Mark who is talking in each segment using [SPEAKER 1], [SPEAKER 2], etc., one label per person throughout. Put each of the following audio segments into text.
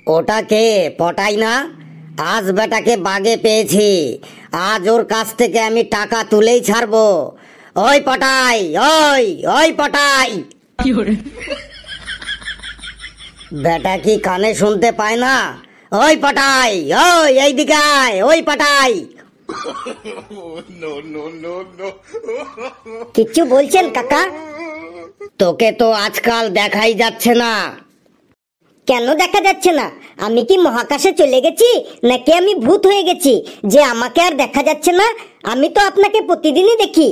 [SPEAKER 1] ওটা কে? পটাই না? আজ বেটাকে বাগে পেয়েছি, আজ ওর কাছ থেকে আমি টাকা তুলেই ছাড়বো। ওই পটাই, ওই ওই পটাই। বেটা কি কানে শুনতে পায় না? ওই পটাই, ওই এইদিকে আয়, ওই পটাই।
[SPEAKER 2] কিছু বলছেন কাকা?
[SPEAKER 1] তোকে তো আজকাল দেখাই যাচ্ছে না।
[SPEAKER 2] কেন দেখা যাচ্ছে না? আমি কি মহাকাশে চলে গেছি নাকি আমি ভূত হয়ে গেছি যে আমাকে আর দেখা যাচ্ছে না? আমি তো আপনাকে প্রতিদিনই দেখি।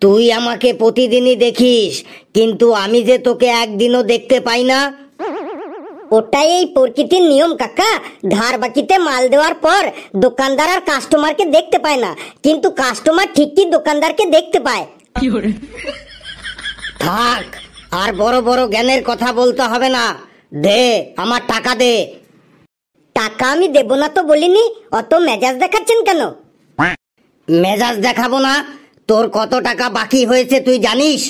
[SPEAKER 1] তুই আমাকে প্রতিদিনই দেখিস, কিন্তু আমি যে তোকে একদিনও দেখতে পাই না।
[SPEAKER 2] ওটাই এই প্রকৃতির নিয়ম কাকা। ধার বাকিতে মাল দেওয়ার পর দোকানদার আর কাস্টমারকে দেখতে পায় না, কিন্তু কাস্টমার ঠিকই দোকানদারকে দেখতে পায়।
[SPEAKER 1] থাক, আর বড় বড় জ্ঞানের কথা বলতে হবে না। দে, আমার টাকা দে।
[SPEAKER 2] টাকা আমি দেব না তো বলিনি, অত মেজাজ দেখাচ্ছেন কেন?
[SPEAKER 1] মেজাজ দেখাবো না? তোর কত টাকা বাকি হয়েছে তুই জানিস?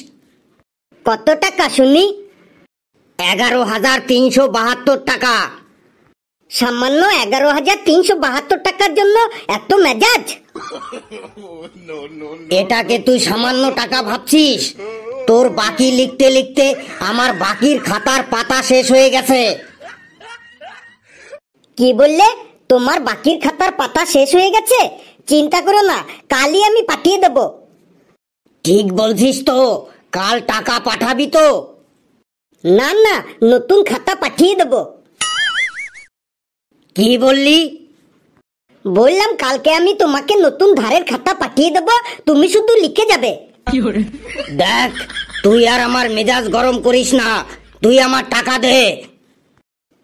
[SPEAKER 2] কত টাকা শুনি?
[SPEAKER 1] 11,372 টাকা।
[SPEAKER 2] সামান্য 11,372 টাকার জন্য এত মেজাজ?
[SPEAKER 1] এটাকে তুই সামান্য টাকা ভাবছিস? তোর বাকি লিখতে লিখতে আমার বাকির খাতার পাতা শেষ হয়ে গেছে।
[SPEAKER 2] কি বললে? তোমার বাকির খাতার পাতা শেষ হয়ে গেছে? চিন্তা করো না, কালই আমি পাঠিয়ে দেব।
[SPEAKER 1] ঠিক বলছিস তো? কাল টাকা পাঠাবি তো?
[SPEAKER 2] না না, নতুন খাতা পাঠিয়ে দেব।
[SPEAKER 1] কি বললি?
[SPEAKER 2] বললাম কালকে আমি তোমাকে নতুন ধারের খাতা পাঠিয়ে দেব, তুমি শুধু লিখে যাবে।
[SPEAKER 1] দেখ, তুই আর আমার মেজাজ গরম করিস না, তুই আমার টাকা দে।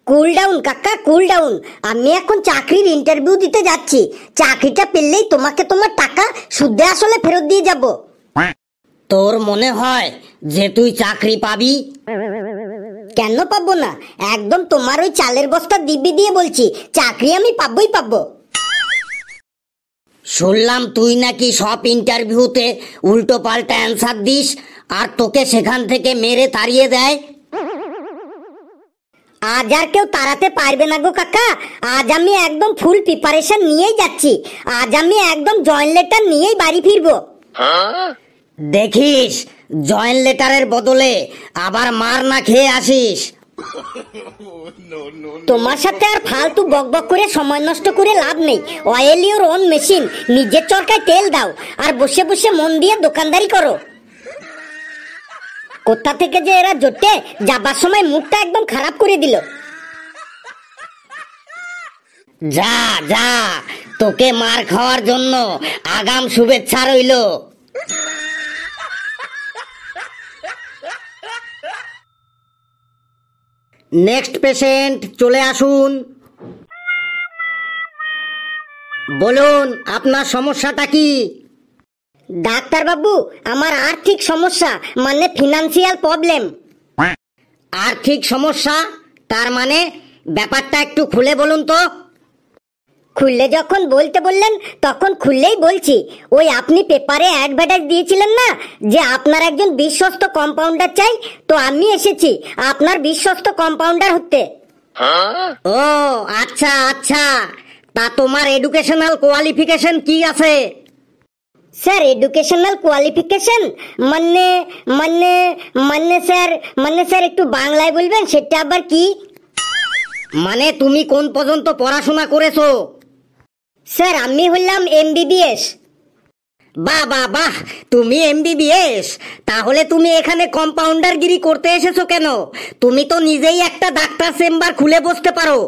[SPEAKER 2] কুল ডাউন কাকা, কুল ডাউন। আমি এখন চাকরির ইন্টারভিউ দিতে যাচ্ছি, চাকরিটা পেলেই তোমাকে তোমার টাকা সুদে আসলে ফেরত দিয়ে যাব।
[SPEAKER 1] তোর মনে হয় যে তুই চাকরি পাবি?
[SPEAKER 2] কেন পাবো না? একদম তোমার ওই চালের বস্তা দিব্যি দিয়ে বলছি, চাকরি আমি পাবোই পাবো।
[SPEAKER 1] শুনলাম তুই নাকি সব ইন্টারভিউতে উল্টো পাল্টা অ্যান্সার দিস, আর তোকে সেখান থেকে মেরে তাড়িয়ে দেয়।
[SPEAKER 2] আজ আর কেউ তাড়াতে পারবে না গো কাকা। আজ আমি একদম ফুল প্রিপারেশন নিয়েই যাচ্ছি। আজ আমি একদম জয়েন লেটার নিয়েই বাড়ি ফিরবো।
[SPEAKER 1] দেখিস জয়েন লেটারের বদলে আবার মার না খেয়ে আসিস।
[SPEAKER 2] তোমার সাথে আর ফালতু বকবক করে সময় নষ্ট করে লাভ নেই। অয়েল ইউর ওন মেশিন, নিজের চরকায় তেল দাও আর বসে বসে মন দিয়ে দোকানদারি করো। কোথা থেকে যে এরা জোটে, যাবার সময় মুখটা একদম খারাপ করে দিল।
[SPEAKER 1] যা যা, তোকে মার খাওয়ার জন্য আগাম শুভেচ্ছা রইল। নেক্সট পেশেন্ট চলে আসুন। বলুন আপনার সমস্যাটা কি?
[SPEAKER 2] ডাক্তার বাবু, আমার আর্থিক সমস্যা, মানে ফিনান্সিয়াল প্রবলেম।
[SPEAKER 1] আর্থিক সমস্যা? তার মানে ব্যাপারটা একটু খুলে বলুন তো।
[SPEAKER 2] খুললে যখন বলতে বললেন তখন খুললেই বলছি। ওই আপনি পেপারে অ্যাডভার্টাইজ দিয়েছিলেন না যে আপনার একজন বিশ্বস্ত কম্পাউন্ডার চাই, তো আমি এসেছি আপনার বিশ্বস্ত কম্পাউন্ডার হতে।
[SPEAKER 1] ও আচ্ছা আচ্ছা, তা তোমার এডুকেশনাল কোয়ালিফিকেশন কি আছে?
[SPEAKER 2] স্যার এডুকেশনাল কোয়ালিফিকেশন মানে মানে মানে স্যার একটু বাংলায় বলবেন, সেটা আবার কি?
[SPEAKER 1] মানে তুমি কোন পর্যন্ত পড়াশোনা করেছো?
[SPEAKER 2] স্যার আমি হলাম এমবিবিএস।
[SPEAKER 1] বাহ বাহ বাহ, তুমি এমবিবিএস? তাহলে তুমি এখানে কম্পাউন্ডারগিরি করতে এসেছো কেন? তুমি তো নিজেই একটা ডাক্তার চেম্বার খুলে বসতে পারো।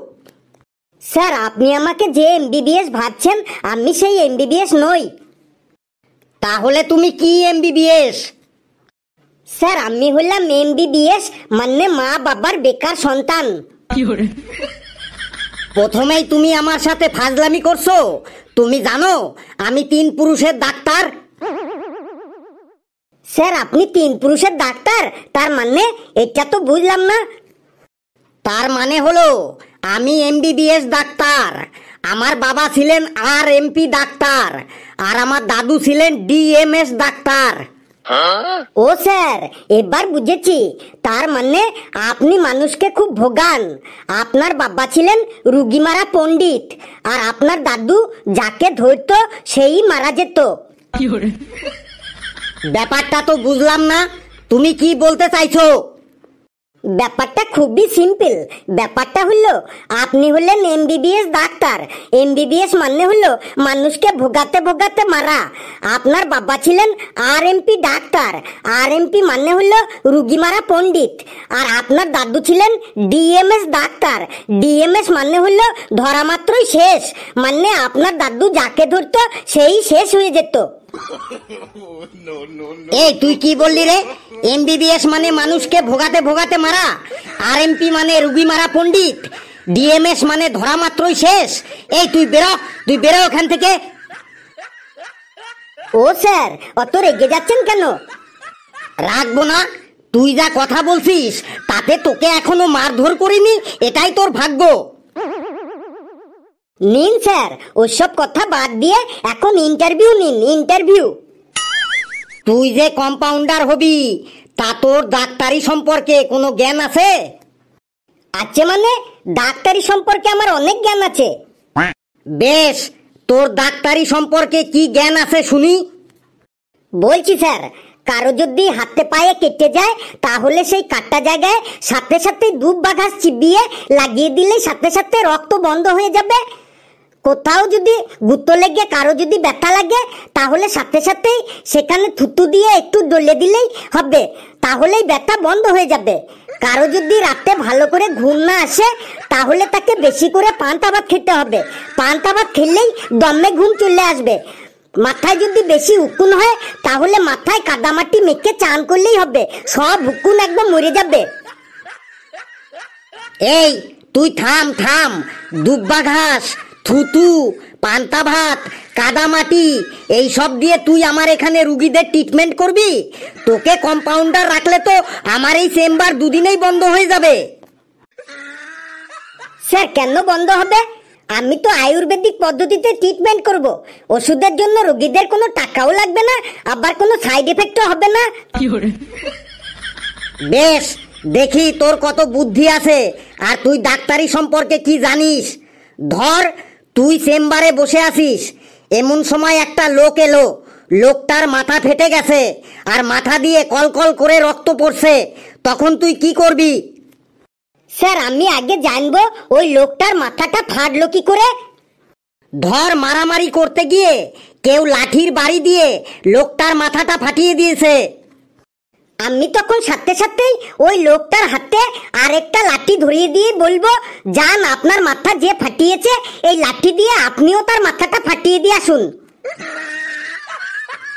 [SPEAKER 2] স্যার আপনি আমাকে যে এমবিবিএস ভাবছেন, আমি সেই এমবিবিএস নই।
[SPEAKER 1] তাহলে তুমি কি এমবিবিএস?
[SPEAKER 2] স্যার আমি হলাম এমবিবিএস মানে মা বাবার বেকার সন্তান।
[SPEAKER 1] প্রথমেই তুমি আমার সাথে ফাজলামি করছো। তুমি জানো আমি 3 পুরুষের ডাক্তার।
[SPEAKER 2] স্যার আপনি 3 পুরুষের ডাক্তার? তার মানে এটা তো বুঝলাম না।
[SPEAKER 1] তার মানে হলো আমি এমবিবিএস ডাক্তার, আমার বাবা ছিলেন আরএমপি ডাক্তার, আর আমার দাদু ছিলেন ডিএমএস ডাক্তার।
[SPEAKER 2] ও স্যার, এবার বুঝেছি। তার মানে আপনি মানুষকে খুব ভোগান। আপনার বাবা ছিলেন রুগী মারা পণ্ডিত, আর আপনার দাদু যাকে ধরতো সেই মারা যেত।
[SPEAKER 1] ব্যাপারটা তো বুঝলাম না, তুমি কি বলতে চাইছো?
[SPEAKER 2] ব্যাপারটা খুবই সিম্পল। ব্যাপারটা হলো আপনি হলেন এমবিবিএস ডাক্তার। এমবিবিএস মানে হলো মানুষকে ভোগাতে ভোগাতে মারা। আপনার বাবা ছিলেন আরএমপি ডাক্তার। আরএমপি মানে হলো রুগী মারা পণ্ডিত। আর আপনার দাদু ছিলেন ডিএমএস ডাক্তার। ডিএমএস মানে হলো ধরা মাত্রই শেষ, মানে আপনার দাদু যাকে ধরতো সেই শেষ হয়ে যেত।
[SPEAKER 1] এই তুই কি বললি রে? এমবিবিএস মানে মানুষকে ভোগাতে ভোগাতে মারা, আরএমপি মানে রুগী মারা পণ্ডিত, ডিএমএস মানে ধরা মাত্রই শেষ। এই তুই বেরো ওখান থেকে।
[SPEAKER 2] ও স্যার, অত রেগে যাচ্ছেন কেন?
[SPEAKER 1] রাখবো না, তুই যা কথা বলছিস তাতে তোকে এখনো মারধর করিনি, এটাই তোর ভাগ্য।
[SPEAKER 2] নিন স্যার, ওসব কথা বাদ দিয়ে এখন ইন্টারভিউ নিন, ইন্টারভিউ।
[SPEAKER 1] তুই যে কম্পাউন্ডার হবি তা তোর ডাক্তারি সম্পর্কে কোনো জ্ঞান আছে?
[SPEAKER 2] আছে মানে? ডাক্তারি সম্পর্কে আমার অনেক জ্ঞান আছে।
[SPEAKER 1] বেশ, তোর ডাক্তারি সম্পর্কে কি জ্ঞান আছে শুনি।
[SPEAKER 2] বলছি স্যার, কারো যদি হাতে পায়ে কেটে যায় তাহলে সেই কাটা জায়গায় সাথে সাথে দুব বা ঘাস চিবিয়ে লাগিয়ে দিলে সাথে সাথে রক্ত বন্ধ হয়ে যাবে। কোথাও যদি গুঁতো লেগে কারো যদি ব্যথা লাগে তাহলে সাথে সাথেই সেখানে থুতু দিয়ে একটু ডলে দিলেই হবে, তাহলেই ব্যথা বন্ধ হয়ে যাবে। কারো যদি রাতে ভালো করে ঘুম না আসে তাহলে তাকে বেশি করে পান্তা ভাত খেতে হবে। পান্তা ভাত খেলেই দমে ঘুম চলে আসবে। মাথায় যদি বেশি উকুন হয় তাহলে মাথায় কাদামাটি মেখে চান করলেই হবে, সব উকুন একদম মরে যাবে।
[SPEAKER 1] এই তুই থাম। দুব্বা ঘাস, থুতু, পান্তা ভাত, কাদামাটি এইসব দিয়ে তুই আমার এখানে রুগীদের ট্রিটমেন্ট করবি? তোকে কম্পাউন্ডার রাখলে তো আমার এই চেম্বার দুদিনেই বন্ধ হয়ে যাবে।
[SPEAKER 2] স্যার, কেন বন্ধ হবে? আমি তো আয়ুর্বেদিক পদ্ধতিতে ট্রিটমেন্ট করব। ওষুধের জন্য রোগীদের কোনো টাকাও লাগবে না, আবার কোনো সাইড এফেক্টও হবে না।
[SPEAKER 1] বেশ, দেখি তোর কত বুদ্ধি আছে আর তুই ডাক্তারি সম্পর্কে কি জানিস। ধর, তুই চেম্বারে বসে আছিস, এমন সময় একটা লোক এলো, লোকটার মাথা ফেটে গেছে আর মাথা দিয়ে কলকল করে রক্ত পড়ছে, তখন তুই কি করবি?
[SPEAKER 2] স্যার, আমি আগে জানবো ওই লোকটার মাথাটা ফাটলো কি করে।
[SPEAKER 1] ধর, মারামারি করতে গিয়ে কেউ লাঠির বাড়ি দিয়ে লোকটার মাথাটা ফাটিয়ে দিয়েছে।
[SPEAKER 2] আমি তখন সাথে সাথেই ওই লোকটার হাতে আরেকটা লাঠি ধরিয়ে দিয়ে বলবো, যান, আপনার মাথা যে ফাটিয়েছে এই লাঠি দিয়ে আপনিও তার মাথাটা ফাটিয়ে দিয়ে আসুন।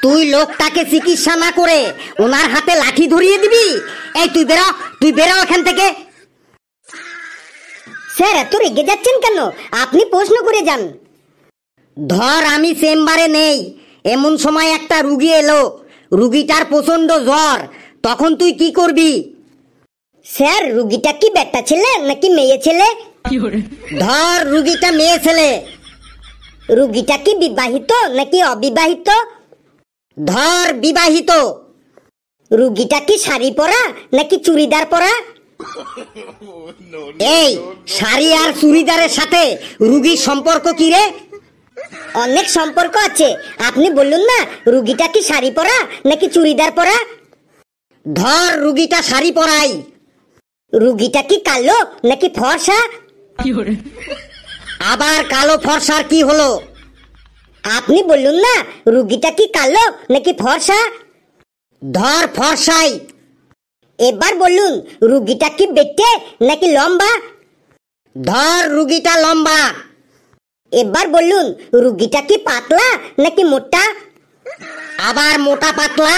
[SPEAKER 1] তুই লোকটাকে চিকিৎসা না করে ওনার হাতে লাঠি ধরিয়ে দিবি? এই তুই বেরো এখান থেকে।
[SPEAKER 2] স্যার, এত রেগে যাচ্ছেন কেন? আপনি প্রশ্ন করে যান।
[SPEAKER 1] ধর, আমি চেম্বারে নেই, এমন সময় একটা রুগী এলো, রুগীটার প্রচন্ড জ্বর, তখন তুই কি করবি?
[SPEAKER 2] স্যার, রুগীটা কি বেটা ছেলে নাকি মেয়ে ছেলে?
[SPEAKER 1] ধর, রুগীটা মেয়ে ছেলে।
[SPEAKER 2] রুগীটা কি বিবাহিত নাকি অবিবাহিত?
[SPEAKER 1] ধর, বিবাহিত।
[SPEAKER 2] রুগীটা কি শাড়ি পরা নাকি চুড়িদার পরা?
[SPEAKER 1] এই, শাড়ি আর চুড়িদারের সাথে রুগীর সম্পর্ক কি রে?
[SPEAKER 2] অনেক সম্পর্ক আছে, আপনি বলুন না, রুগীটা কি শাড়ি পরা নাকি চুড়িদার পরা?
[SPEAKER 1] ধর, রুগীটা শাড়ি পরাই।
[SPEAKER 2] রুগীটা কি কালো নাকি ফর্সা?
[SPEAKER 1] আবার কালো ফর্সার কি হলো?
[SPEAKER 2] আপনি বলুন না, রুগীটা কি কালো নাকি ফর্সা?
[SPEAKER 1] ধর, ফর্সাই।
[SPEAKER 2] এবার বলুন, রুগীটা কি বেটে নাকি লম্বা?
[SPEAKER 1] ধর, রুগীটা লম্বা।
[SPEAKER 2] এবার বলুন, রুগীটা কি পাতলা নাকি মোটা?
[SPEAKER 1] আবার মোটা পাতলা।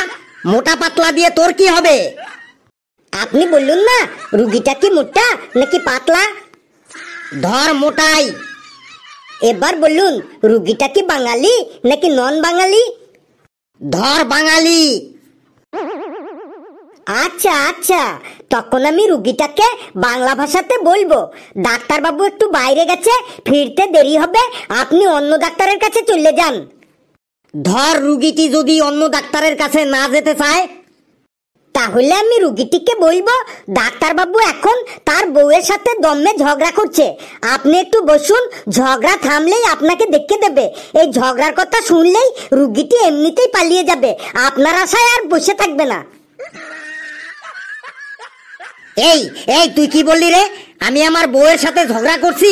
[SPEAKER 1] মোটা পাতলা দিয়ে তোর কি হবে?
[SPEAKER 2] আপনি বলুন না, রুগীটা কি মোটা নাকি পাতলা?
[SPEAKER 1] ধর, মোটাই।
[SPEAKER 2] এবার বলুন, রুগীটা কি বাঙালি নাকি নন বাঙালি?
[SPEAKER 1] ধর, বাঙালি।
[SPEAKER 2] আচ্ছা আচ্ছা, তখন আমি রুগীটাকে বাংলা ভাষাতে বলবো, ডাক্তারবাবু একটু বাইরে গেছে, ফিরতে দেরি হবে, আপনি অন্য ডাক্তারের কাছে চলে যান।
[SPEAKER 1] ধর রুগীটি যদি অন্য ডাক্তারের কাছে না যেতে চায়,
[SPEAKER 2] তাহলে আমি রুগীটিকে বলবো ডাক্তার বাবু এখন তার বউয়ের সাথে দমে ঝগড়া করছে, আপনি একটু বসুন, ঝগড়া থামলেই আপনাকে দেখে দেবে। এই ঝগড়ার কথা শুনলেই রুগীটি এমনিতেই পালিয়ে যাবে, আপনার আশায় আর বসে থাকবে না।
[SPEAKER 1] এই এই তুই কি বললি রে? আমি আমার বউয়ের সাথে ঝগড়া করছি?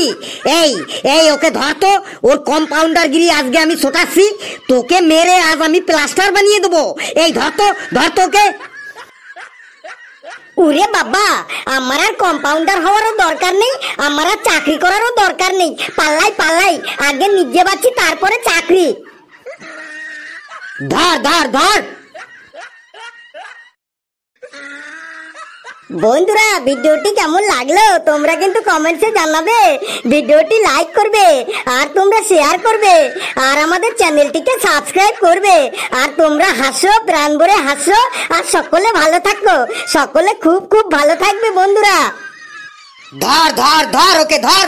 [SPEAKER 1] এই এই ওকে ধর তো, ওর কম্পাউন্ডার গিরি আজকে আমি ছোটাচ্ছি, তোকে মেরে আজ আমি প্লাস্টার বানিয়ে দেবো। এই ধর তো, ধর তোকে।
[SPEAKER 2] উরে বাবা, আমার আর কম্পাউন্ডার হওয়ারও দরকার নেই, আমার আর চাকরি করারও দরকার নেই। পাল্লাই পাল্লাই, আগে নিজে বাঁচি তারপরে চাকরি।
[SPEAKER 1] ধর ধর ধর।
[SPEAKER 2] বন্ধুরা, ভিডিওটি কেমন লাগলো তোমরা কিন্তু কমেন্টসে জানাবে, ভিডিওটি লাইক করবে আর তোমরা শেয়ার করবে আর আমাদের চ্যানেলটিকে সাবস্ক্রাইব করবে। আর তোমরা হাসো, প্রাণ ভরে হাসো আর সকলে ভালো থাকো, সকলে খুব খুব ভালো থাকবে বন্ধুরা।
[SPEAKER 1] ধর ধর ধর ওকে ধর।